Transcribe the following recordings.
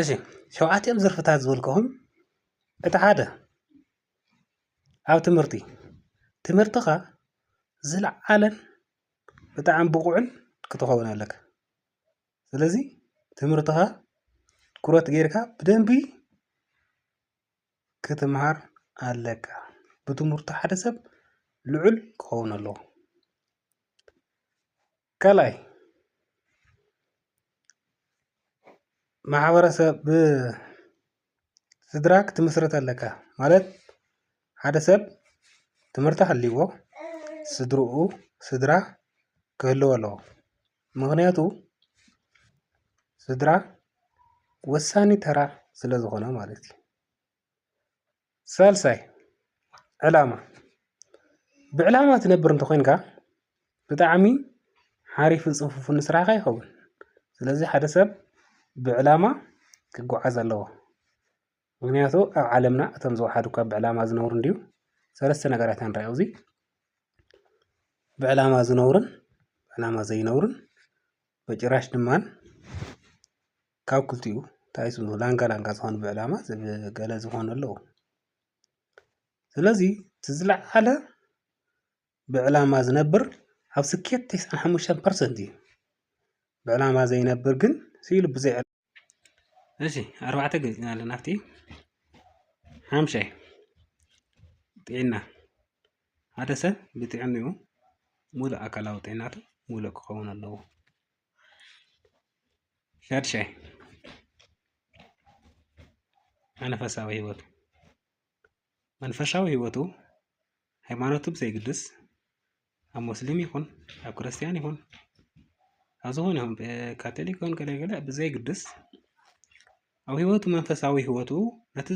እሺ ሸውዓተዮም ዘርፍታት ዝበልክኹም እቲ ሓደ ኣብ ትምህርትኻ ዝለዓለን ብጣዕሚ ብቁዕን ክትኸውን ኣለካ። ስለዚ ትምህርትኻ ትኩረት ጌርካ ብደንቢ ክትምሃር ኣለካ። ብትምህርቱ ሓደ ሰብ ልዑል ክኸውን ኣለዎ። ካልኣይ ማሕበረሰብ ብስድራ ክትምስርት ኣለካ ማለት ሓደ ሰብ ትምህርቲ ሃልይዎ ስድርኡ ስድራ ክህልዎ ኣለዎ። ምክንያቱ ስድራ ወሳኒ ተራ ስለ ዝኾነ ማለት እዩ። ሳልሳይ ዕላማ ብዕላማ ትነብር እንተኮይንካ ብጣዕሚ ሓሪፍን ፅፉፍን ስራሕኻ ይኸውን። ስለዚ ሓደ ሰብ ብዕላማ ክጓዓዝ ኣለዎ። ምክንያቱ ኣብ ዓለምና እቶም ዝወሓዱ እኳ ብዕላማ ዝነብሩ እንድዩ ሰለስተ ነገራት ኢና ንሪኢ ኣብዚ ብዕላማ ዝነብሩን ብዕላማ ዘይነብሩን ብጭራሽ ድማን ካብ ክልቲኡ ላንጋ ላንጋ ዝኾኑ ብዕላማ ገለ ዝኾኑ ኣለዉ። ስለዚ እቲ ዝለዓለ ብዕላማ ዝነብር ኣብ ስኬት 95% እዩ። ብዕላማ ዘይነብር ግን ሲኢሉ ብዘይ ዕላማ እሺ 4 ገሊፅና ኣለና ኣብቲ 5 ጥዕና ሓደ ሰብ ብጥዕንኡ ሙሉእ ኣካላዊ ጥዕናቱ ሙሉእ ክኸውን ኣለዎ። 6 መንፈሳዊ ሂወቱ መንፈሳዊ ሂወቱ ሃይማኖቱ ብዘይግድስ ኣብ ሙስሊም ይኹን ኣብ ክርስትያን ይኹን ኣብ ዝኾነ ይኹን ካቶሊክ ይኹን ገለገለ ብዘይግድስ ኣብ ሂወቱ መንፈሳዊ ሂወቱ ነቲ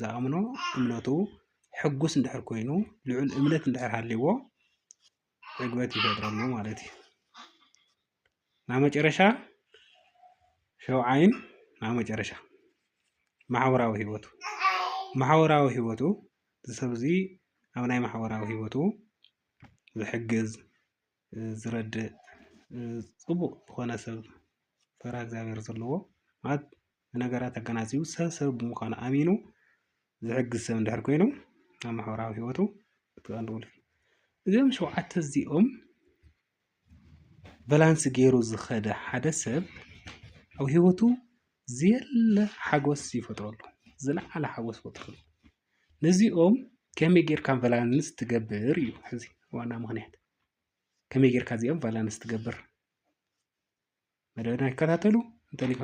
ዝኣምኖ እምነቱ ሕጉስ እንድሕር ኮይኑ ልዑል እምነት እንድሕር ሃልይዎ ዕግበት ይፈጥረሉ ማለት እዩ። ናብ መጨረሻ 7 ናብ መጨረሻ ማሕበራዊ ሂወቱ እቲ ሰብ እዚ ኣብ ናይ ማሕበራዊ ሂወቱ ዝሕግዝ ዝረድእ ፅቡቕ ዝኾነ ሰብ ፈሪሃ እግዚኣብሔር ዘለዎ ማለት ነገራት ኣገናዚቡ ሰብ ብምዃኑ ኣሚኑ ዝሕግዝ ሰብ እንድሕር ኮይኑ ኣብ ማሕበራዊ ሂወቱ እዞም 7 እዚኦም ባላንስ ገይሩ ዝኸደ ሓደ ሰብ ኣብ ሂወቱ ዘየለ ሓጎስ ይፈጥረሉ ዝለዓለ ሓጎስ ይፈጥረሉ። ነዚኦም ከመይ ጌርካ ባላንስ ትገብር እዩ ሕዚ ዋና ምክንያት ከመይ ጌርካ እዚኦም ባላንስ ትገብር መደበና ይከታተሉ እንተሊኦም